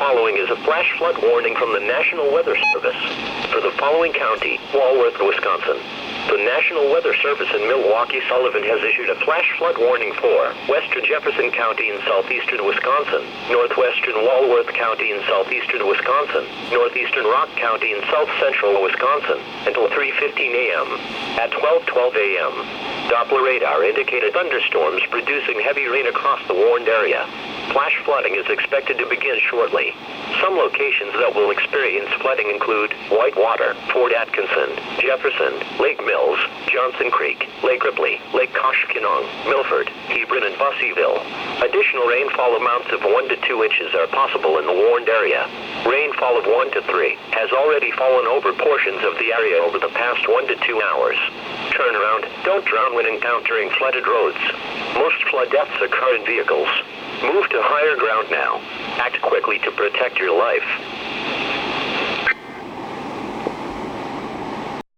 following is a flash flood warning from the National Weather Service for the following county: Walworth, Wisconsin. The National Weather Service in Milwaukee Sullivan has issued a flash flood warning for western Jefferson County in southeastern Wisconsin, northwestern Walworth County in southeastern Wisconsin, northeastern Rock County in south central Wisconsin, until 3:15 a.m. At 12:12 a.m., Doppler radar indicated thunderstorms producing heavy rain across the warned area. Flash flooding is expected to begin shortly. Some locations that will experience flooding include Whitewater, Fort Atkinson, Jefferson, Lake Mills, Johnson Creek, Lake Ripley, Lake Koshkonong, Milford, Hebron, and Busseyville. Additional rainfall amounts of 1 to 2 inches are possible in the warned area. Rainfall of 1 to 3 has already fallen over portions of the area over the past 1 to 2 hours. Turn around, don't drown when encountering flooded roads. Most flood deaths occur in vehicles. Move to higher ground now. Act quickly to protect your life.